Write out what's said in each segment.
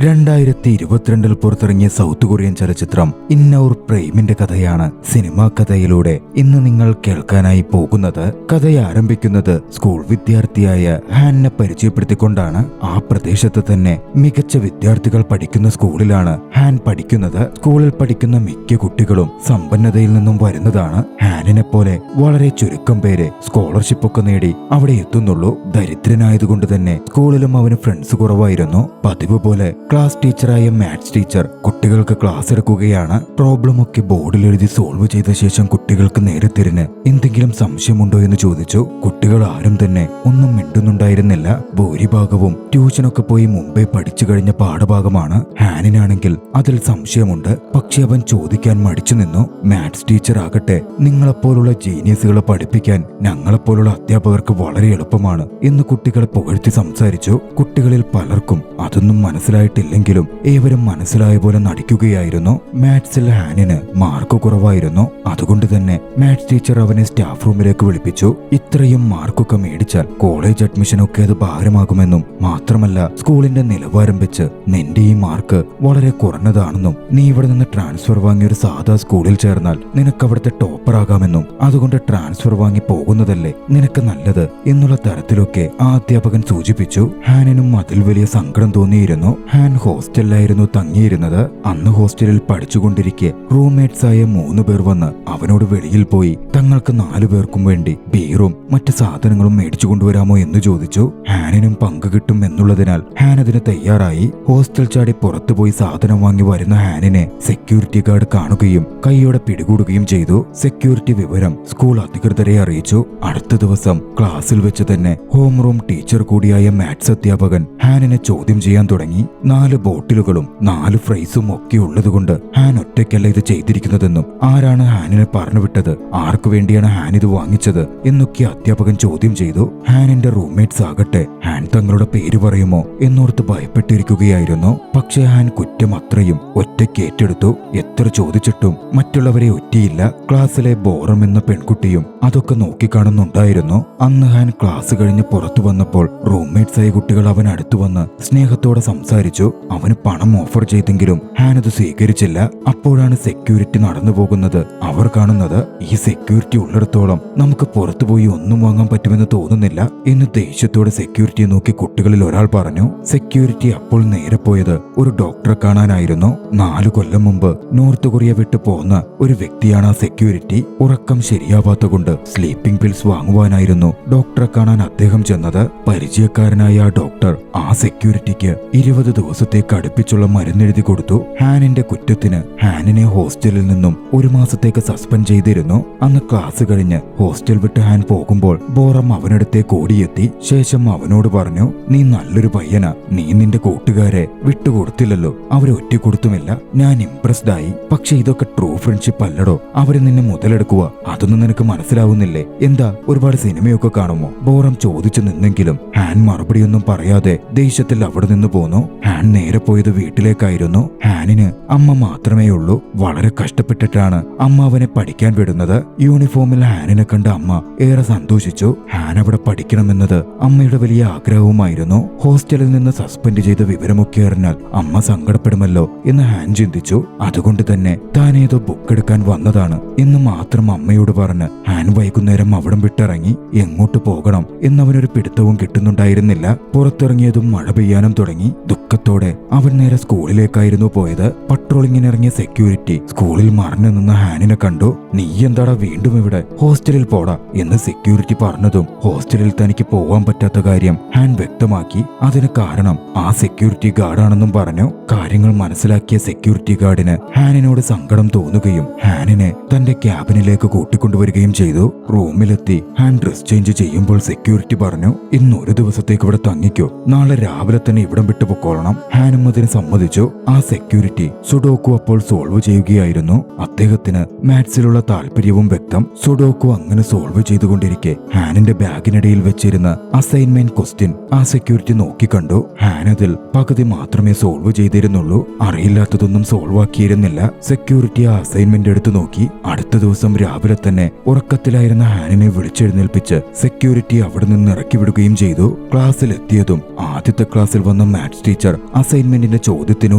2022 പുറത്തിറങ്ങിയ south Korean ചലച്ചിത്രം ഇന്നൗർ പ്രേമിന്റെ കഥയാണ് സിനിമാ കഥയിലൂടെ ഇന്ന് നിങ്ങൾ കേൾക്കാനായി പോകുന്നത്. കഥ ആരംഭിക്കുന്നത് സ്കൂൾ വിദ്യാർത്ഥിയായ ഹാനിനെ പരിചയപ്പെടുത്തിക്കൊണ്ടാണ്. ആ പ്രദേശത്ത് തന്നെ മികച്ച വിദ്യാർത്ഥികൾ പഠിക്കുന്ന സ്കൂളിലാണ് ഹാൻ പഠിക്കുന്നത്. സ്കൂളിൽ പഠിക്കുന്ന മിക്ക കുട്ടികളും സമ്പന്നതയിൽ നിന്നും വരുന്നതാണ്. ഹാനിനെ പോലെ വളരെ ചുരുക്കം പേരെ സ്കോളർഷിപ്പ് ഒക്കെ നേടി അവിടെ എത്തുന്നുള്ളൂ. ദരിദ്രനായതുകൊണ്ട് തന്നെ സ്കൂളിലും അവന് ഫ്രണ്ട്സ് കുറവായിരുന്നു. പതിവ് പോലെ ക്ലാസ് ടീച്ചറായ മാത്സ് ടീച്ചർ കുട്ടികൾക്ക് ക്ലാസ് എടുക്കുകയാണ്. പ്രോബ്ലം ഒക്കെ ബോർഡിൽ എഴുതി സോൾവ് ചെയ്ത ശേഷം കുട്ടികൾക്ക് നേരെ തിരിഞ്ഞ് എന്തെങ്കിലും സംശയമുണ്ടോ എന്ന് ചോദിച്ചു. കുട്ടികൾ ആരും തന്നെ ഒന്നും മിണ്ടുന്നുണ്ടായിരുന്നില്ല. ഭൂരിഭാഗവും ട്യൂഷനൊക്കെ പോയി മുമ്പേ പഠിച്ചു കഴിഞ്ഞ പാഠഭാഗമാണ്. ഹാനിനാണെങ്കിൽ അതിൽ സംശയമുണ്ട്. പക്ഷെ അവൻ ചോദിക്കാൻ മടിച്ചു നിന്നു. മാത്സ് ടീച്ചർ ആകട്ടെ, നിങ്ങളെപ്പോലുള്ള ജീനിയസുകളെ പഠിപ്പിക്കാൻ ഞങ്ങളെപ്പോലുള്ള അധ്യാപകർക്ക് വളരെ എളുപ്പമാണ് എന്ന് കുട്ടികളെ പുകഴ്ത്തി സംസാരിച്ചു. കുട്ടികളിൽ പലർക്കും അതൊന്നും മനസ്സിലായിട്ടില്ലെങ്കിലും ഏവരും മനസ്സിലായ പോലെ നടിക്കുകയായിരുന്നു. മാത്സിൽ ഹാനിന് മാർക്ക് കുറവായിരുന്നു. അതുകൊണ്ട് തന്നെ മാത്സ് ടീച്ചർ അവനെ സ്റ്റാഫ് റൂമിലേക്ക് വിളിപ്പിച്ചു. ഇത്രയും മാർക്കൊക്കെ മേടിച്ചാൽ കോളേജ് അഡ്മിഷനൊക്കെ അത് ഭാരമാകുമെന്നും മാത്രമല്ല സ്കൂളിന്റെ നിലവാരം വെച്ച് നിന്റെ ഈ മാർക്ക് വളരെ കുറഞ്ഞതാണെന്നും നീ ഇവിടെ നിന്ന് ട്രാൻസ്ഫർ വാങ്ങി ഒരു സാധാ സ്കൂളിൽ ചേർന്നാൽ നിനക്ക് അവിടുത്തെ ടോപ്പർ ആകാമെന്നും അതുകൊണ്ട് ട്രാൻസ്ഫർ വാങ്ങി പോകുന്നതല്ലേ നിനക്ക് നല്ലത് എന്നുള്ള തരത്തിലൊക്കെ ആ അധ്യാപകൻ സൂചിപ്പിച്ചു. ഹാനിനും അതിൽ വലിയ സങ്കടം തോന്നിയിരുന്നു. ഹാൻ ഹോസ്റ്റലിലായിരുന്നു തങ്ങിയിരുന്നത്. അന്ന് ഹോസ്റ്റലിൽ പഠിച്ചുകൊണ്ടിരിക്കെ റൂംമേറ്റ്സ് ആയ 3 പേർ വന്ന് അവനോട് വെളിയിൽ പോയി തങ്ങൾക്ക് 4 പേർക്കും വേണ്ടി ബീറും മറ്റു സാധനങ്ങളും മേടിച്ചു കൊണ്ടുവരാമോ എന്ന് ചോദിച്ചു. ഹാനിനും പങ്ക് കിട്ടും എന്നുള്ളതിനാൽ ഹാൻ അതിന് തയ്യാറായി. ഹോസ്റ്റൽ ചാടി പുറത്തുപോയി സാധനം വാങ്ങി വരുന്ന ഹാനിനെ സെക്യൂരിറ്റി ഗാർഡ് കാണുകയും കൈയോടെ പിടികൂടുകയും ചെയ്തു. സെക്യൂരിറ്റി വിവരം സ്കൂൾ അധികൃതരെ അറിയിച്ചു. അടുത്ത ദിവസം ക്ലാസ്സിൽ വെച്ച് തന്നെ ഹോം റൂം ടീച്ചർ കൂടിയായ മാത്സ് അധ്യാപകൻ ഹാനിനെ ചോദ്യം ചെയ്യാൻ തുടങ്ങി. 4 ബോട്ടിലുകളും 4 ഫ്രൈസും ഒക്കെ ഉള്ളതുകൊണ്ട് ഹാൻ ഒറ്റയ്ക്കല്ല ഇത് ചെയ്തിരിക്കുന്നതെന്നും ആരാണ് ഹാനിനെ പറഞ്ഞുവിട്ടത്, ആർക്കു വേണ്ടിയാണ് ഹാൻ ഇത് വാങ്ങിച്ചത് എന്നൊക്കെ അധ്യാപകൻ ചോദ്യം ചെയ്തു. ഹാനിന്റെ റൂംമേറ്റ്സ് ആകട്ടെ ഹാൻ തങ്ങളുടെ പേര് പറയുമോ എന്നോർത്ത് ഭയപ്പെട്ടിരിക്കുകയായിരുന്നു. പക്ഷേ ഹാൻ കുറ്റം അത്രയും ഒറ്റയ്ക്ക് ഏറ്റെടുത്തു. എത്ര ചോദിച്ചിട്ടും മറ്റുള്ളവരെ ഒറ്റിയില്ല. ക്ലാസ്സിലെ ബോറം എന്ന പെൺകുട്ടിയും അതൊക്കെ നോക്കിക്കാണുന്നുണ്ടായിരുന്നു. അന്ന് ഹാൻ ക്ലാസ് കഴിഞ്ഞ് പുറത്തു വന്നപ്പോൾ റൂംമേറ്റ്സ് ആയ കുട്ടികൾ അവൻ അടുത്തു വന്ന് സ്നേഹത്തോടെ സംസാരിച്ചു. അവന് പണം ഓഫർ ചെയ്തെങ്കിലും ഹാൻ അത് സ്വീകരിച്ചില്ല. അപ്പോഴാണ് സെക്യൂരിറ്റി നടന്നു പോകുന്നത്. അവർ കാണുന്നത് ഈ സെക്യൂരിറ്റി ഉള്ളിടത്തോളം നമുക്ക് പുറത്തുപോയി ഒന്നും വാങ്ങാൻ പറ്റുമെന്ന് തോന്നുന്നില്ല എന്ന് ദേഷ്യത്തോടെ സെക്യൂരിറ്റിയെ നോക്കി കുട്ടികളിൽ ഒരാൾ പറഞ്ഞു. സെക്യൂരിറ്റി അപ്പോൾ നേരെ പോയത് ഒരു ഡോക്ടറെ കാണാനായിരുന്നു. 4 കൊല്ലം മുമ്പ് നോർത്ത് കൊറിയ വിട്ടു പോന്ന ഒരു വ്യക്തിയാണ് ആ സെക്യൂരിറ്റി. ഉറക്കം ശരിയാവാത്ത കൊണ്ട് സ്ലീപ്പിംഗ് പിൽസ് വാങ്ങുവാനായിരുന്നു ഡോക്ടറെ കാണാൻ അദ്ദേഹം ചെന്നത്. പരിചയക്കാരനായ ആ ഡോക്ടർ ആ സെക്യൂരിറ്റിക്ക് 20 ദിവസത്തേക്ക് അടുപ്പിച്ചുള്ള മരുന്നെഴുതി കൊടുത്തു. ഹാനിന്റെ കുറ്റത്തിന് ഹാനിനെ ഹോസ്റ്റലിൽ നിന്നും 1 മാസത്തേക്ക് സസ്പെൻഡ് ചെയ്തിരുന്നു. അന്ന് ക്ലാസ് കഴിഞ്ഞ് ഹോസ്റ്റൽ വിട്ട് ഹാൻ പോകുമ്പോൾ ബോറം അവനടുത്തേക്ക് ഓടിയെത്തി. ശേഷം അവനോട് പറഞ്ഞു, നീ നല്ലൊരു പയ്യനാ, നീ നിന്റെ കൂട്ടുകാരെ വിട്ടുകൊടുത്തില്ലല്ലോ, അവരെ ഒറ്റക്കൊടുത്തുമില്ല. ഞാൻ ഇംപ്രസ്ഡ് ആയി. പക്ഷെ ഇതൊക്കെ ട്രൂ ഫ്രണ്ട്ഷിപ്പ് അല്ലടോ, അവര് നിന്നെ മുതലെടുക്കുക. അതൊന്നും നിനക്ക് മനസ്സിലാവുന്നില്ലേ? എന്താ ഒരുപാട് സിനിമയൊക്കെ കാണുമോ? ബോറം ചോദിച്ചു നിന്നെങ്കിലും ഹാൻ മറുപടിയൊന്നും പറയാതെ ദേഷ്യത്തിൽ അവിടെ നിന്ന് പോന്നു. ഹാൻ നേരെ പോയത് വീട്ടിലേക്കായിരുന്നു. ഹാനിന് അമ്മ മാത്രമേ ഉള്ളൂ. വളരെ കഷ്ടപ്പെട്ടിട്ടാണ് അമ്മ അവനെ പഠിക്കാൻ വിടുന്നത്. യൂണിഫോമിൽ ഹാനിനെ കണ്ട അമ്മ ഏറെ സന്തോഷിച്ചു. ഹാൻ അവിടെ പഠിക്കണമെന്നത് അമ്മയുടെ വലിയ ആഗ്രഹവുമായിരുന്നു. ഹോസ്റ്റലിൽ നിന്ന് സസ്പെൻഡ് ചെയ്ത വിവരമൊക്കെ അറിഞ്ഞാൽ അമ്മ സങ്കടപ്പെടുമല്ലോ എന്ന് ഹാൻ ചിന്തിച്ചു. അതുകൊണ്ട് തന്നെ താൻ ഏതോ ബുക്ക് എടുക്കാൻ വന്നതാണ് എന്ന് മാത്രം അമ്മയോട് പറഞ്ഞ് ഹാൻ വൈകുന്നേരം അവിടം വിട്ടിറങ്ങി. എങ്ങോട്ട് പോകണം എന്നവനൊരു പിടുത്തവും കിട്ടുന്നുണ്ടായിരുന്നില്ല. പുറത്തിറങ്ങിയതും മഴ പെയ്യാനും തുടങ്ങി. ദുഃഖത്തോടെ അവൻ നേരെ സ്കൂളിലേക്കായിരുന്നു പോയത്. പട്രോളിങ്ങിനിറങ്ങിയ സെക്യൂരിറ്റി സ്കൂളിൽ മറഞ്ഞു നിന്ന ഹാനിനെ കണ്ടു. നീ എന്താടാ വീണ്ടും ഇവിടെ? ഹോസ്റ്റലിൽ പോടാ എന്ന് സെക്യൂരിറ്റി പറഞ്ഞതും ഹോസ്റ്റലിൽ തനിക്ക് പോവാൻ പറ്റാത്ത കാര്യം ഹാൻ വ്യക്തമാക്കി. അതിന് കാരണം ആ സെക്യൂരിറ്റി ഗാർഡാണെന്നും പറഞ്ഞു. കാര്യങ്ങൾ മനസ്സിലാക്കിയ സെക്യൂരിറ്റി ഗാർഡിന് ഹാനിനോട് സങ്കടം തോന്നുകയും ഹാനിനെ തന്റെ ക്യാബിനിലേക്ക് കൂട്ടിക്കൊണ്ടുവരികയും ചെയ്തു. റൂമിലെത്തി ഹാൻ ഡ്രസ് ചേഞ്ച് ചെയ്യുമ്പോൾ സെക്യൂരിറ്റി പറഞ്ഞു, ഇന്ന് ഒരു ദിവസത്തേക്ക് ഇവിടെ തങ്ങിക്കോ, നാളെ രാവിലെ തന്നെ ഇവിടം വിട്ടു പൊക്കോളണം. ഹാനും അതിന് സമ്മതിച്ചു. ആ സെക്യൂരിറ്റി സുഡോക്കു അപ്പോൾ സോൾവ് ചെയ്യുകയായിരുന്നു. അദ്ദേഹത്തിന് മാത്സിലുള്ള താല്പര്യവും വ്യക്തം. സുഡോക്കു അങ്ങനെ സോൾവ് ചെയ്തുകൊണ്ടിരിക്കെ ഹാനിന്റെ ബാഗിനിടയിൽ വെച്ചിരുന്ന അസൈൻമെന്റ് ക്വസ്റ്റ്യൻ ആ സെക്യൂരിറ്റി നോക്കിക്കണ്ടു. ഹാൻ അതിൽ പകുതി മാത്രമേ സോൾവ് ചെയ്തിരുന്നുള്ളൂ. അറിയില്ലാത്തതൊന്നും സോൾവ് ആക്കിയിരുന്നില്ല. സെക്യൂരിറ്റി ആ അസൈൻമെന്റ് എടുത്തു നോക്കി. അടുത്ത ദിവസം രാവിലെ തന്നെ ഉറക്കത്തിൽ ഉറക്കത്തിലായിരുന്ന ഹാനിനെ വിളിച്ചെഴുന്നേൽപ്പിച്ച് സെക്യൂരിറ്റി അവിടെ നിന്ന് ഇറക്കി വിടുകയും ചെയ്തു. ക്ലാസ്സിലെത്തിയതും ആദ്യത്തെ ക്ലാസ്സിൽ വന്ന മാത്സ് ടീച്ചർ അസൈൻമെന്റിന്റെ ചോദ്യത്തിന്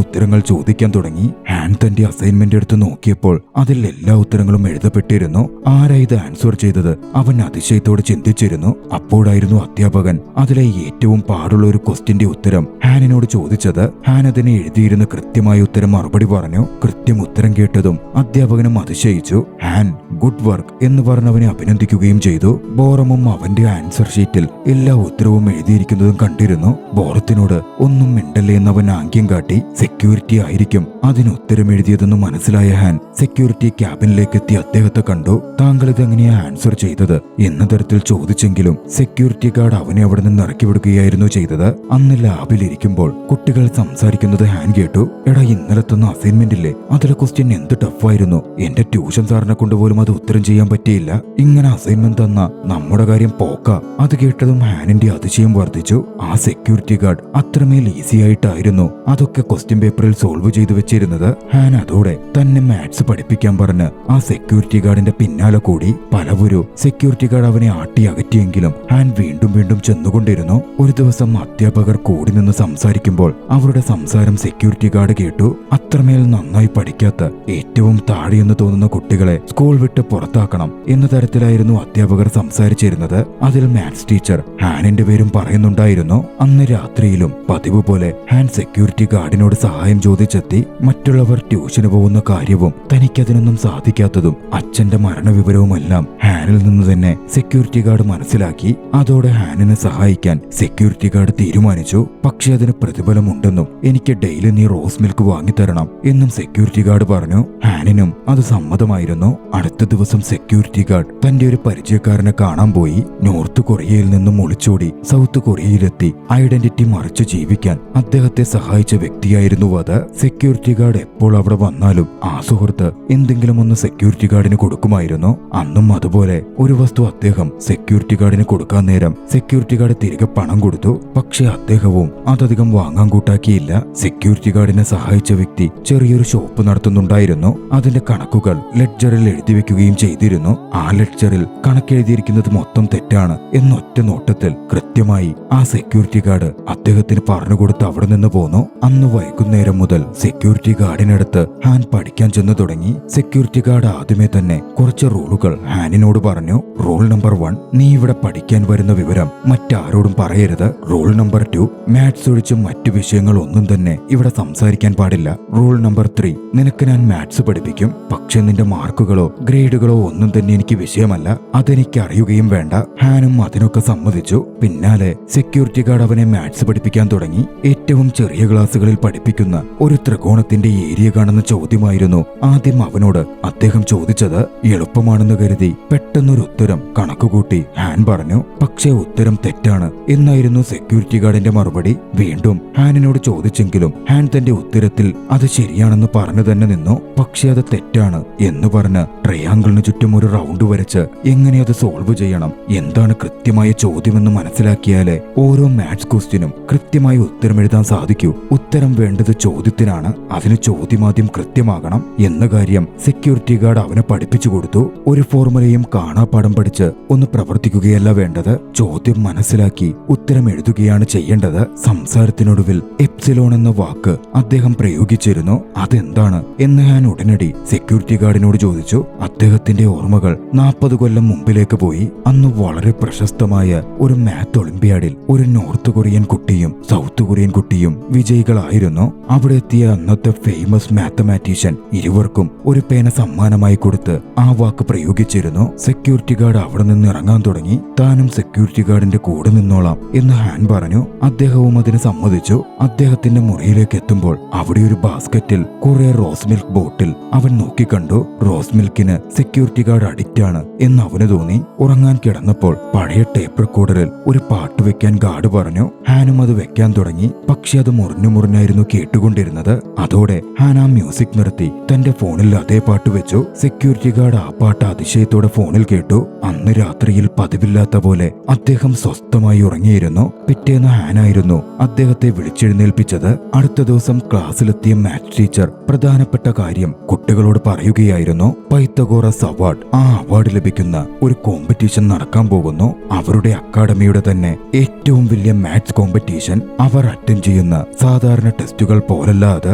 ഉത്തരങ്ങൾ ചോദിക്കാൻ തുടങ്ങി. ഹാൻ തന്റെ അസൈൻമെന്റ് എടുത്ത് നോക്കിയപ്പോൾ അതിൽ എല്ലാ ഉത്തരങ്ങളും എഴുതപ്പെട്ടിരുന്നു. ആരാ ഇത് ആൻസർ ചെയ്തത്? അവൻ അതിശയത്തോടെ ചിന്തിച്ചിരുന്നു. അപ്പോഴായിരുന്നു അധ്യാപകൻ അതിലെ ഏറ്റവും പാടുള്ള ഒരു ക്വസ്റ്റ്യന്റെ ഉത്തരം ഹാനിനോട് ചോദിച്ചത്. ഹാൻ അതിനെ എഴുതിയിരുന്ന കൃത്യമായ ഉത്തരം മറുപടി പറഞ്ഞു. കൃത്യം ഉത്തരം കേട്ടതും അധ്യാപകനും അതിശയിച്ചു. ഹാൻ ഗുഡ് വർക്ക് എന്ന് പറഞ്ഞവനെ അഭിനന്ദിക്കുകയും ചെയ്തു. ബോറമും അവന്റെ ആൻസർ ഷീറ്റിൽ എല്ലാ ഉത്തരവും എഴുതിയിരിക്കുന്നതും കണ്ടിരുന്നു. ബോറത്തിനോട് ഒന്നും മിണ്ടല്ലേ എന്നവൻ ആംഗ്യം കാട്ടി. സെക്യൂരിറ്റി ആയിരിക്കും അതിന് ഉത്തരം എഴുതിയതെന്ന് മനസ്സിലായ ഹാൻ സെക്യൂരിറ്റി ക്യാബിനിലേക്ക് എത്തി അദ്ദേഹത്തെ കണ്ടു. താങ്കൾ ഇതെങ്ങനെയാ ആൻസർ ചെയ്തത് എന്ന തരത്തിൽ ചോദിച്ചെങ്കിലും സെക്യൂരിറ്റി ഗാർഡ് അവനെ അവിടെ നിന്ന് ഇറക്കി വിടുകയായിരുന്നു ചെയ്തത്. അന്ന് ലാബിലിരിക്കുമ്പോൾ കുട്ടികൾ സംസാരിക്കുന്നത് ഹാൻ കേട്ടു. എടാ, ഇന്നലെ തന്ന അസൈൻമെന്റ് ഇല്ലേ, അതിലെ ക്വസ്റ്റ്യൻ എന്ത് ടഫായിരുന്നു. എന്റെ ട്യൂഷൻ സാറിനെ കൊണ്ടുപോലും അത് ഉത്തരം ചെയ്യാൻ പറ്റിയില്ല. ഇങ്ങനെ അസൈൻമെന്റ് തന്ന നമ്മുടെ കാര്യം പോക്ക. അത് കേട്ടതും ഹാനിന്റെ അതിശയം വർദ്ധിച്ചു. ആ സെക്യൂരിറ്റി ഗാർഡ് അത്രമേൽ ഈസി ആയിട്ടായിരുന്നു അതൊക്കെ ക്വസ്റ്റ്യൻ പേപ്പറിൽ സോൾവ് ചെയ്തു വെച്ചിരുന്നത്. ഹാൻ അതോടെ തന്നെ മാത്സ് പഠിപ്പിക്കാൻ പറഞ്ഞ് ആ സെക്യൂരിറ്റി ഗാർഡിന്റെ പിന്നാലെ കൂടി. പലവരും സെക്യൂരിറ്റി ഗാർഡ് അവനെ ആട്ടി അകറ്റിയെങ്കിലും ഹാൻ വീണ്ടും വീണ്ടും ചെന്നുകൊണ്ടിരുന്നു. ഒരു ദിവസം അധ്യാപകർ കൂടി നിന്ന് സംസാരിക്കുമ്പോൾ അവരുടെ സംസാരം സെക്യൂരിറ്റി ഗാർഡ് കേട്ടു. അത്രമേൽ നന്നായി പഠിക്കാത്ത ഏറ്റവും താഴെയെന്ന് തോന്നുന്ന കുട്ടികളെ സ്കൂൾ വിട്ട് പുറത്താക്കണം എന്ന തരത്തിലായിരുന്നു അധ്യാപകർ സംസാരിച്ചിരുന്നത്. അതിൽ മാത്സ് ടീച്ചർ ഹാനിന്റെ പേരും പറയുന്നുണ്ടായിരുന്നു. അന്ന് രാത്രിയിലും പതിവ് പോലെ ഹാൻ സെക്യൂരിറ്റി ഗാർഡിനോട് സഹായം ചോദിച്ചെത്തി. മറ്റുള്ളവർ ട്യൂഷന് പോകുന്ന കാര്യവും തനിക്കതിനൊന്നും സാധിക്കാത്തതും അച്ഛന്റെ മരണവിവരവുമെല്ലാം ഹാനിൽ നിന്ന് തന്നെ സെക്യൂരിറ്റി ഗാർഡ് മനസ്സിലാക്കി. അതോടെ ഹാനിനെ സഹായിക്കാൻ സെക്യൂരിറ്റി ഗാർഡ് തീരുമാനിച്ചു. പക്ഷെ അതിന് പ്രതിഫലമുണ്ടെന്നും എനിക്ക് ഡെയിലി നീ റോസ് മിൽക്ക് വാങ്ങിത്തരണം എന്നും സെക്യൂരിറ്റി ഗാർഡ് പറഞ്ഞു. ഹാനിനും അത് സമ്മതമായിരുന്നു. അടുത്ത ദിവസം സെക്യൂരിറ്റി ഗാർഡ് തന്റെ ഒരു പരിചയക്കാരനെ കാണാൻ പോയി. നോർത്ത് കൊറിയയിൽ നിന്നും ഒളിച്ചോടി സൗത്ത് കൊറിയയിലെത്തി ഐഡന്റിറ്റി മറിച്ച് ജീവിക്കാൻ അദ്ദേഹത്തെ സഹായിച്ച വ്യക്തിയായിരുന്നു അത്. സെക്യൂരിറ്റി ഗാർഡ് എപ്പോൾ അവിടെ വന്നാലും ആ സുഹൃത്ത് എന്തെങ്കിലും ഒന്ന് സെക്യൂരിറ്റി ഗാർഡിന് കൊടുക്കുമായിരുന്നു. അന്നും അതുപോലെ ഒരു വസ്തു അദ്ദേഹം സെക്യൂരിറ്റി ഗാർഡിന് കൊടുക്കാൻ നേരം സെക്യൂരിറ്റി ഗാർഡ് തിരികെ പണം കൊടുത്തു. പക്ഷെ അദ്ദേഹവും അതധികം വാങ്ങാൻ കൂട്ടാക്കിയില്ല. സെക്യൂരിറ്റി ഗാർഡിനെ സഹായിച്ച വ്യക്തി ചെറിയൊരു ഷോപ്പ് നടത്തുന്നുണ്ടായിരുന്നു. അതിന്റെ കണക്കുകൾ ലെഡ്ജറിൽ എഴുതി വെക്കുകയും ചെയ്തിരുന്നു. ആ ലെഡ്ജറിൽ കണക്കെഴുതിയിരിക്കുന്നത് മൊത്തം തെറ്റാണ് എന്നൊറ്റ നോട്ടത്തിൽ കൃത്യമായി ആ സെക്യൂരിറ്റി ഗാർഡ് അദ്ദേഹത്തിന് പറഞ്ഞുകൊടുത്ത് അവിടെ നിന്ന് പോന്നു. അന്ന് വൈകുന്നേരം മുതൽ സെക്യൂരിറ്റി ഗാർഡിനടുത്ത് ഹാൻ പഠിക്കാൻ ചെന്നു തുടങ്ങി. സെക്യൂരിറ്റി ഗാർഡ് ആദ്യമേ തന്നെ കുറച്ച് റൂളുകൾ ഹാനിനോട് പറഞ്ഞു. റൂൾ നമ്പർ 1, നീ ഇവിടെ പഠിക്കാൻ വരുന്ന വിവരം മറ്റാരോടും പറയരുത്. റൂൾ നമ്പർ 2, മാത്സ് ഒഴിച്ച് മറ്റു വിഷയങ്ങൾ ഒന്നും തന്നെ ഇവിടെ സംസാരിക്കാൻ പാടില്ല. റൂൾ നമ്പർ 3, നിനക്ക് ഞാൻ മാത്സ് പഠിപ്പിക്കും, പക്ഷെ നിന്റെ മാർക്കുകളോ ഗ്രേഡുകളോ ഒന്നും തന്നെ എനിക്ക് വിഷയമല്ല, അതെനിക്ക് അറിയുകയും വേണ്ട. ഹാനും അതിനൊക്കെ സമ്മതിച്ചു. പിന്നാലെ സെക്യൂരിറ്റി ഗാർഡ് അവനെ മാത്സ് പഠിപ്പിക്കാൻ തുടങ്ങി. ഏറ്റവും ചെറിയ ക്ലാസ്സുകളിൽ പഠിപ്പിക്കുന്ന ഒരു ത്രികോണത്തിന്റെ ഏരിയ കാണുന്ന ചോദ്യമായിരുന്നു ആദ്യം അവനോട് അദ്ദേഹം ചോദിച്ചത്. എളുപ്പമാണെന്ന് കരുതി പെട്ടെന്നൊരു ഉത്തരം കണക്കുകൂട്ടി ഹാൻ പറഞ്ഞു. പക്ഷേ ഉത്തരം തെറ്റാണ് എന്നായിരുന്നു സെക്യൂരിറ്റി ഗാർഡിന്റെ മറുപടി. വീണ്ടും ഹാനിനോട് ചോദിച്ചെങ്കിലും ഹാൻ തന്റെ ഉത്തരത്തിൽ അത് ശരിയാണെന്ന് പറഞ്ഞു തന്നെ നിന്നു. പക്ഷെ അത് തെറ്റാണ് എന്ന് പറഞ്ഞ് ട്രയാങ്കിളിന് ചുറ്റും ഒരു റൗണ്ട് വരച്ച് എങ്ങനെ അത് സോൾവ് ചെയ്യണം, എന്താണ് കൃത്യമായ ചോദ്യമെന്ന് മനസ്സിലാക്കിയാലേ ഓരോ മാത്സ് ക്വസ്റ്റ്യനും കൃത്യമായി ഉത്തരം എഴുതാൻ സാധിക്കൂ. ഉത്തരം വേണ്ടത് ചോദ്യത്തിനാണ്, അതിന് ചോദ്യമാദ്യം കൃത്യമാകണം എന്ന കാര്യം സെക്യൂരിറ്റി ഗാർഡ് അവനെ പഠിപ്പിച്ചു കൊടുത്തു. ഒരു ഫോർമുലയും കാണാപ്പാഠം പഠിച്ച് ഒന്ന് പ്രവർത്തിക്കുകയല്ല വേണ്ടത്, ചോദ്യം മനസ്സിലാക്കി ഉത്തരം എഴുതുകയാണ് ചെയ്യേണ്ടത്. സംസാരത്തിനൊടുവിൽ എപ്സിലോൺ എന്ന വാക്ക് അദ്ദേഹം പ്രയോഗിച്ചിരുന്നു. അതെന്താണ് എന്ന് ഞാൻ ഉടനടി സെക്യൂരിറ്റി ഗാർഡിനോട് ചോദിച്ചു. അദ്ദേഹത്തിന്റെ ഓർമ്മകൾ 40 കൊല്ലം മുമ്പിലേക്ക് പോയി. അന്ന് വളരെ പ്രശസ്തമായ ഒരു മാത്ത് ഒളിമ്പ്യാഡിൽ ഒരു നോർത്ത് കൊറിയൻ കുട്ടിയും സൗത്ത് കൊറിയൻ കുട്ടിയും വിജയികളായിരുന്നു. അവിടെ എത്തിയ അന്നത്തെ ഫേമസ് മാത്തമാറ്റീഷ്യൻ ഇരുവർക്കും ഒരു പേന സമ്മാനമായി കൊടുത്ത് ആ വാക്ക് പ്രയോഗിച്ചിരുന്നു. സെക്യൂരിറ്റി ഗാർഡ് അവിടെ നിന്ന് ഇറങ്ങാൻ തുടങ്ങി. താനും സെക്യൂരിറ്റി ഗാർഡിന്റെ കൂടെ നിന്നോളാം എന്ന് ഹാൻ പറഞ്ഞു. അദ്ദേഹവും അതിന് സമ്മതിച്ചു. അദ്ദേഹത്തിന്റെ മുറിയിലേക്ക് എത്തുമ്പോൾ അവിടെ ഒരു ബാസ്ക്കറ്റിൽ കുറെ റോസ് മിൽക്ക് ബോട്ടിൽ അവൻ നോക്കിക്കണ്ടു. റോസ് മിൽക്കിന് സെക്യൂരിറ്റി ഗാർഡ് അഡിക്റ്റ് ആണ് എന്ന് അവന് തോന്നി. ഉറങ്ങാൻ കിടന്നപ്പോൾ പഴയ ടേപ്പ് റെക്കോർഡറിൽ ഒരു പാട്ട് വെക്കാൻ ഗാർഡ് പറഞ്ഞു. ഹാനും അത് വെക്കാൻ തുടങ്ങി. പക്ഷെ അത് മുറിഞ്ഞു മുറിഞ്ഞായിരുന്നു കേട്ടുകൊണ്ടിരുന്നത്. അതോടെ ഹാൻ ആ മ്യൂസിക് നിർത്തി തന്റെ ഫോണിൽ അതേ പാട്ട് വെച്ചു. സെക്യൂരിറ്റി ഗാർഡ് ആ പാട്ട് അതിശയത്തോടെ ഫോണിൽ കേട്ടു. അന്ന് രാത്രിയിൽ പതിവില്ലാത്ത പോലെ അദ്ദേഹം സ്വസ്ഥമായി ഉറങ്ങിയിരുന്നു. പിറ്റേന്ന് ഹാനായിരുന്നു അദ്ദേഹത്തെ വിളിച്ചെഴുന്നേൽപ്പിച്ചത്. അടുത്ത ദിവസം ക്ലാസ്സിലെത്തിയ മാത്സ് ടീച്ചർ പ്രധാനപ്പെട്ട കാര്യം കുട്ടികളോട് പറയുകയായിരുന്നു. പൈത്തഗോറസ് അവാർഡ്, ആ അവാർഡ് ലഭിക്കുന്ന ഒരു കോമ്പറ്റീഷൻ നടക്കാൻ പോകുന്നു. അവരുടെ അക്കാഡമിയുടെ തന്നെ ഏറ്റവും വലിയ മാത്സ് കോമ്പറ്റീഷൻ. അവർ അറ്റൻഡ് ചെയ്യുന്ന സാധാരണ ടെസ്റ്റുകൾ പോലല്ല അത്.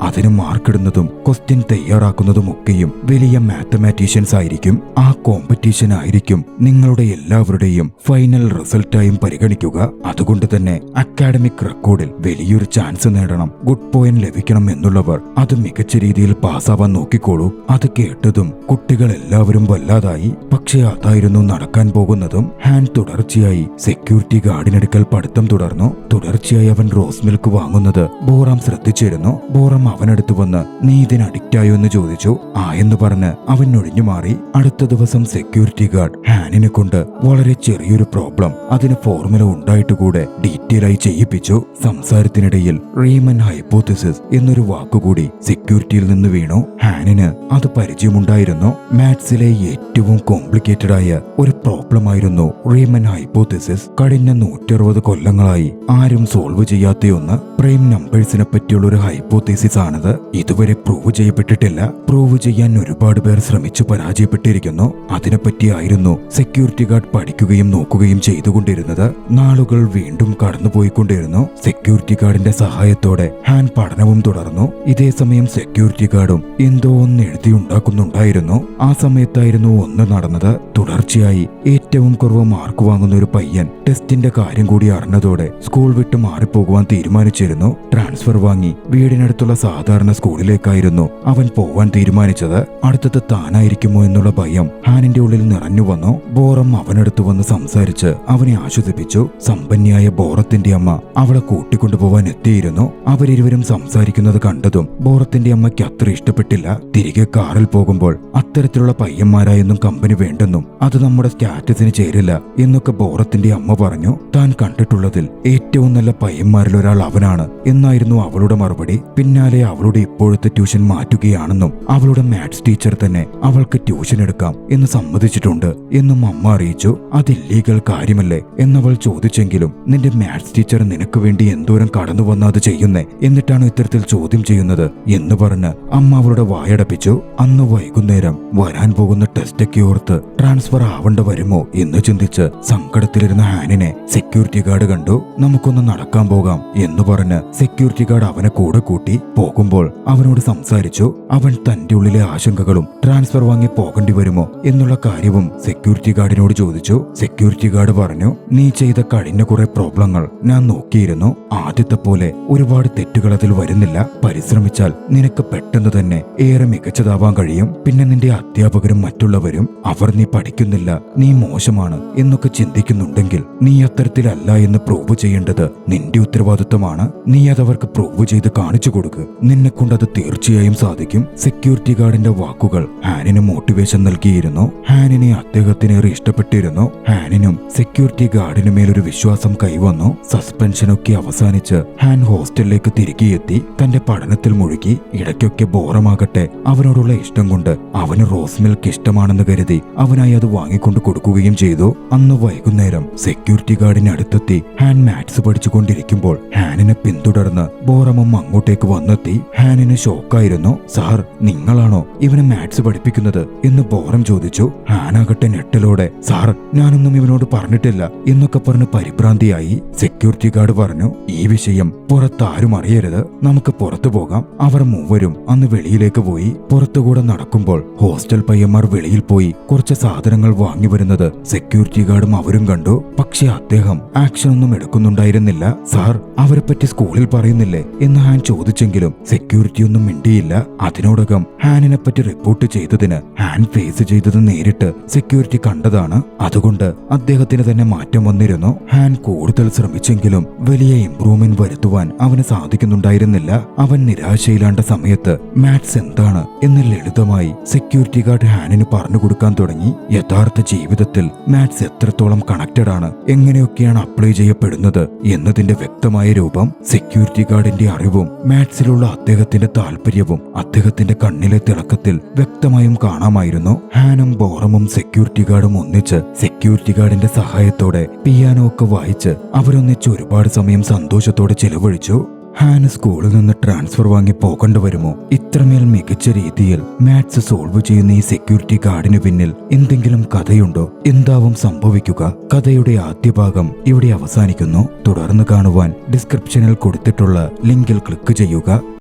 അതിന് മാർക്കിടുന്നതും ക്വസ്റ്റ്യൻ തയ്യാറാക്കുന്നതും ഒക്കെയും വലിയ മാത്തമാറ്റീഷ്യൻസ് ആയിരിക്കും. ആ കോമ്പറ്റീഷൻ ആയിരിക്കും നിങ്ങളുടെ എല്ലാവരുടെയും ഫൈനൽ റിസൾട്ടായും പരിഗണിക്കുക. അതുകൊണ്ട് തന്നെ അക്കാഡമിക് റെക്കോർഡിൽ വലിയൊരു ചാൻസ് നേടണം, ഗുഡ് പോയിന്റ് ലഭിക്കണം എന്നുള്ളവർ അത് മികച്ച രീതിയിൽ പാസ്സാവാൻ നോക്കിക്കോളൂ. അത് കേട്ടതും കുട്ടികൾ എല്ലാവരും വല്ലാതായി. പക്ഷെ അതായിരുന്നു നടക്കാൻ പോകുന്നതും. ഹാൻ തുടർച്ചയായി സെക്യൂരിറ്റി ഗാർഡിനടുക്കൽ പഠിത്തം തുടർന്നു. തുടർച്ചയായി അവൻ റോസ് മിൽക്ക് വാങ്ങുന്നത് ബോറാം ശ്രദ്ധിച്ചിരുന്നു. ബോറാം അവനടുത്ത് വന്ന് നീ ഇതിന് അഡിക്റ്റ് ആയോ എന്ന് ചോദിച്ചു. ആ എന്ന് പറഞ്ഞ് അവൻ ഒഴിഞ്ഞു മാറി. അടുത്ത ദിവസം സെക്യൂരിറ്റി ഗാർഡ് ഹാനിനെ കൊണ്ട് വളരെ ചെറിയൊരു പ്രോബ്ലം, അതിന് ഫോർമുല ഉണ്ടായിട്ട് കൂടെ ഡീറ്റെയിൽ ആയി ചെയ്യിപ്പിച്ചു. സംസാരത്തിനിടയിൽ റീമൻ ഹൈപ്പോത്തിസിസ് എന്നൊരു വാക്കുകൂടി സെക്യൂരിറ്റിയിൽ നിന്ന് വീണു. ഹാനിന് അത് പരിചയമുണ്ടായിരുന്നു. മാത്സിലെ ഏറ്റവും കോംപ്ലിക്കേറ്റഡ് ആയ ഒരു പ്രോബ്ലം ആയിരുന്നു റീമൻ ഹൈപ്പോത്തിസിസ്. കഴിഞ്ഞ 160 കൊല്ലങ്ങളായി ആരും സോൾവ് ചെയ്യാത്തയൊന്ന്. പ്രൈം നമ്പേഴ്സിനെ പറ്റിയുള്ള ഒരു ഹൈപ്പോത്തിസിസ് ആണത്. ഇതുവരെ പ്രൂവ് ചെയ്യപ്പെട്ടിട്ടില്ല. പ്രൂവ് ചെയ്യാൻ ഒരുപാട് പേർ ശ്രമിച്ചു പരാജയപ്പെട്ടിരിക്കുന്നു. അതിനെപ്പറ്റിയായിരുന്നു സെക്യൂരിറ്റി ഗാർഡ് പഠിക്കുകയും നോക്കുകയും ചെയ്തുകൊണ്ടിരുന്നത്. നാളുകൾ വീണ്ടും കടന്നുപോയിക്കൊണ്ടിരുന്നു. സെക്യൂരിറ്റി ഗാർഡിന്റെ സഹായത്തോടെ ഹാൻ പഠനവും തുടർന്നു. ഇതേ സമയം സെക്യൂരിറ്റി ഗാർഡും എന്തോ ഒന്ന് എഴുതിയുണ്ടാക്കുന്നുണ്ടായിരുന്നു. ആ സമയത്തായിരുന്നു ഒന്ന് നടന്നത്. തുടർച്ചയായി ഏറ്റവും കുറവ് മാർക്ക് വാങ്ങുന്ന ഒരു പയ്യൻ ടെസ്റ്റിന്റെ കാര്യം കൂടി അറിഞ്ഞതോടെ സ്കൂൾ വിട്ട് മാറിപ്പോകുവാൻ തീരുമാനിച്ചിരുന്നു. ട്രാൻസ്ഫർ വാങ്ങി വീടിനടുത്തുള്ള സാധാരണ സ്കൂളിലേക്കായിരുന്നു അവൻ പോവാൻ തീരുമാനിച്ചത്. അടുത്തത് താനായിരിക്കുമോ എന്നുള്ള ഭയം ഹാനിന്റെ ഉള്ളിൽ നിറഞ്ഞു വന്നു. ബോറം അവനടുത്ത് വന്ന് സംസാരിച്ച് അവനെ ആശ്വസിപ്പിച്ചു. സമ്പന്നയായ ബോറത്തിന്റെ അമ്മ അവളെ കൂട്ടിക്കൊണ്ടുപോവാൻ എത്തിയിരുന്നു. അവരിരുവരും സംസാരിക്കുന്നത് കണ്ടതും ബോറത്തിന്റെ അമ്മയ്ക്ക് അത്ര ഇഷ്ടപ്പെട്ടില്ല. തിരികെ കാറിൽ പോകുമ്പോൾ അത്തരത്തിലുള്ള പയ്യന്മാരായൊന്നും കമ്പനി വേണ്ടെന്നും അത് നമ്മുടെ സ്റ്റാറ്റസിന് ചേരില്ല എന്നൊക്കെ ബോറത്തിന്റെ അമ്മ പറഞ്ഞു. താൻ കണ്ടിട്ടുള്ളതിൽ ഏറ്റവും നല്ല പയ്യന്മാരിൽ ഒരാൾ അവനാണ് എന്നായിരുന്നു അവളുടെ മറുപടി. പിന്നാലെ അവളുടെ ഇപ്പോഴത്തെ ട്യൂഷൻ മാറ്റുകയാണെന്നും അവളുടെ മാത്സ് ടീച്ചർ തന്നെ അവൾക്ക് ട്യൂഷൻ എടുക്കാം എന്ന് സമ്മതിച്ചിട്ടുണ്ട് എന്നും അമ്മ അറിയിച്ചു. അത് ഇല്ലീഗൽ കാര്യമല്ലേ എന്നവൾ ചോദിച്ചെങ്കിലും നിന്റെ മാത്സ് ടീച്ചർ നിനക്ക് വേണ്ടി എന്തോരം കടന്നു വന്ന അത് ചെയ്യുന്നേ, എന്നിട്ടാണ് ഇത്തരത്തിൽ ചോദ്യം ചെയ്യുന്നത് എന്ന് പറഞ്ഞ് അമ്മ അവളുടെ വായടപ്പിച്ചു. അന്ന് വൈകുന്നേരം വരാൻ പോകുന്ന ടെസ്റ്റൊക്കെ ഓർത്ത് ട്രാൻസ്ഫർ ആവണ്ട വരുമോ എന്ന് ചിന്തിച്ച് സങ്കടത്തിലിരുന്ന ഹാനിനെ സെക്യൂരിറ്റി ഗാർഡ് കണ്ടു. നമുക്കൊന്ന് നടക്കാൻ പോകാം എന്ന് പറഞ്ഞ് സെക്യൂരിറ്റി ഗാർഡ് അവനെ കൂടെ കൂട്ടി. പോകുമ്പോൾ അവനോട് സംസാരിച്ചു. അവൻ തന്റെ ഉള്ളിലെ ആശങ്കകളും ട്രാൻസ്ഫർ വാങ്ങി പോകേണ്ടി വരുമോ എന്നുള്ള കാര്യവും സെക്യൂരിറ്റി ഗാർഡിനോട് ചോദിച്ചു. സെക്യൂരിറ്റി ഗാർഡ് പറഞ്ഞു, നീ ചെയ്ത കഴിഞ്ഞ കുറെ പ്രോബ്ലങ്ങൾ ഞാൻ നോക്കിയിരുന്നു. ആദ്യത്തെ പോലെ ഒരുപാട് തെറ്റുകൾ അതിൽ വരുന്നില്ല. പരിശ്രമിച്ചാൽ നിനക്ക് പെട്ടെന്ന് തന്നെ ഏറെ മികച്ചതാവാൻ കഴിയും. പിന്നെ നിന്റെ അധ്യാപകരും മറ്റുള്ളവരും അവർ നീ പഠിക്കുന്നില്ല, നീ മോശമാണ് എന്നൊക്കെ ചിന്തിക്കുന്നുണ്ടെങ്കിൽ നീ അത്തരത്തിലല്ല എന്ന് പ്രൂവ് ചെയ്യേണ്ടത് നിന്റെ ഉത്തരവാദിത്വമാണ്. നീ അതവർക്ക് പ്രൂവ് ചെയ്ത് കാണിച്ചു കൊടുക്കുക. നിന്നെ കൊണ്ട് അത് തീർച്ചയായും സാധിക്കും. സെക്യൂരിറ്റി ഗാർഡിന്റെ വാക്കുകൾ ഹാനിന് മോട്ടിവേഷൻ നൽകിയിരുന്നു. ഹാനിനെ അദ്ദേഹത്തിനേറെ ഇഷ്ടപ്പെട്ടിരുന്നു. ഹാനിനും സെക്യൂരിറ്റി ഗാർഡിന് മേലൊരു വിശ്വാസം കൈവന്നു. സസ്പെൻഷനൊക്കെ അവസാനിച്ച് ഹാൻ ഹോസ്റ്റലിലേക്ക് തിരികെ എത്തി. തന്റെ പഠനത്തിൽ മുഴുകി. ഇടയ്ക്കൊക്കെ ബോറമാകട്ടെ അവനോടുള്ള ഇഷ്ടം കൊണ്ട് അവന് റോസ് മിൽക്ക് ഇഷ്ടമാണെന്ന് കരുതി അവനായി അത് വാങ്ങിക്കൊണ്ട് കൊടുക്കുകയും ചെയ്തു. അന്ന് വൈകുന്നേരം സെക്യൂരിറ്റി ഗാർഡിന് അടുത്തെത്തി ഹാൻ മാത്സ് പഠിച്ചുകൊണ്ടിരിക്കുമ്പോൾ ഹാനിനെ പിന്തുടർന്ന് ബോറമും അങ്ങോട്ടേക്ക് വന്നെത്തി. ഹാനിന് ഷോക്കായിരുന്നു. സാർ, നിങ്ങളാണോ ഇവനെ മാത്സ് പഠിപ്പിക്കുന്നത് എന്ന് ബോറം ചോദിച്ചു. ഹാനാകട്ടെ ഞെട്ടലോടെ, സാർ ഞാനൊന്നും ഇവനോട് പറഞ്ഞിട്ടില്ല എന്നൊക്കെ പറഞ്ഞ് പരിഭ്രാന്തിയായി. സെക്യൂരിറ്റി ഗാർഡ് പറഞ്ഞു, ഈ വിഷയം പുറത്താരും അറിയരുത്, നമുക്ക് പുറത്തു പോകാം. അവർ മൂവരും അന്ന് വെളിയിലേക്ക് പോയി. പുറത്തുകൂടെ നടക്കുമ്പോൾ ഹോസ്റ്റൽ പയ്യന്മാർ വെളിയിൽ പോയി കുറച്ച് സാധനങ്ങൾ വാങ്ങി വരുന്നത് സെക്യൂരിറ്റി ഗാർഡും അവരും കണ്ടു. പക്ഷെ അദ്ദേഹം ആക്ഷൻ ഒന്നും എടുക്കുന്നുണ്ടായിരുന്നില്ല. സാർ, അവരെ പറ്റി സ്കൂളിൽ പറയുന്നില്ലേ എന്ന് ഹാൻ ചോദിച്ചെങ്കിലും സെക്യൂരിറ്റി ഒന്നും മിണ്ടിയില്ല. അതിനോടകം ഹാനിനെ പറ്റി റിപ്പോർട്ട് ചെയ്തതിന് ഹാൻ ഫേസ് ചെയ്തത് നേരിട്ട് സെക്യൂരിറ്റി കണ്ടതാണ്. അതുകൊണ്ട് അദ്ദേഹത്തിന് തന്നെ മാറ്റം വന്നിരുന്നു. ഹാൻ കൂടുതൽ ശ്രമിച്ചെങ്കിലും വലിയ ഇംപ്രൂവ്മെന്റ് വരുത്തുവാൻ അവന് സാധിക്കുന്നുണ്ടായിരുന്നില്ല. അവൻ നിരാശയിലാണ്ട സമയത്ത് മാത്സ് എന്താണ് എന്ന് ലളിതമായി സെക്യൂരിറ്റി ഗാർഡ് ഹാനിന് പറഞ്ഞു കൊടുക്കാൻ തുടങ്ങി. യഥാർത്ഥ ജീവിതത്തിൽ മാത്സ് എത്രത്തോളം കണക്റ്റഡ് ആണ്, എങ്ങനെയൊക്കെയാണ് അപ്ലൈ ചെയ്യപ്പെടുന്നത് എന്നതിന്റെ വ്യക്തമായ രൂപം രൂപം, സെക്യൂരിറ്റി ഗാർഡിന്റെ അറിവും മാത്സിലുള്ള അദ്ദേഹത്തിന്റെ താല്പര്യവും അദ്ദേഹത്തിന്റെ കണ്ണിലെ തിളക്കത്തിൽ വ്യക്തമായും കാണാമായിരുന്നു. ഹാനും ബോറമും സെക്യൂരിറ്റി ഗാർഡും ഒന്നിച്ച് സെക്യൂരിറ്റി ഗാർഡിന്റെ സഹായത്തോടെ പിയാനോ ഒക്കെ വായിച്ച് അവരൊന്നിച്ച് ഒരുപാട് സമയം സന്തോഷത്തോടെ ചിലവഴിച്ചു. ഹാൻ സ്കൂളിൽ നിന്ന് ട്രാൻസ്ഫർ വാങ്ങി പോകേണ്ടി വരുമോ? ഇത്രമേൽ മികച്ച രീതിയിൽ മാത്സ് സോൾവ് ചെയ്യുന്ന ഈ സെക്യൂരിറ്റി ഗാർഡിന് പിന്നിൽ എന്തെങ്കിലും കഥയുണ്ടോ? എന്താവും സംഭവിക്കുക? കഥയുടെ ആദ്യ ഭാഗം ഇവിടെ അവസാനിക്കുന്നു. തുടർന്ന് കാണുവാൻ ഡിസ്ക്രിപ്ഷനിൽ കൊടുത്തിട്ടുള്ള ലിങ്കിൽ ക്ലിക്ക് ചെയ്യുക.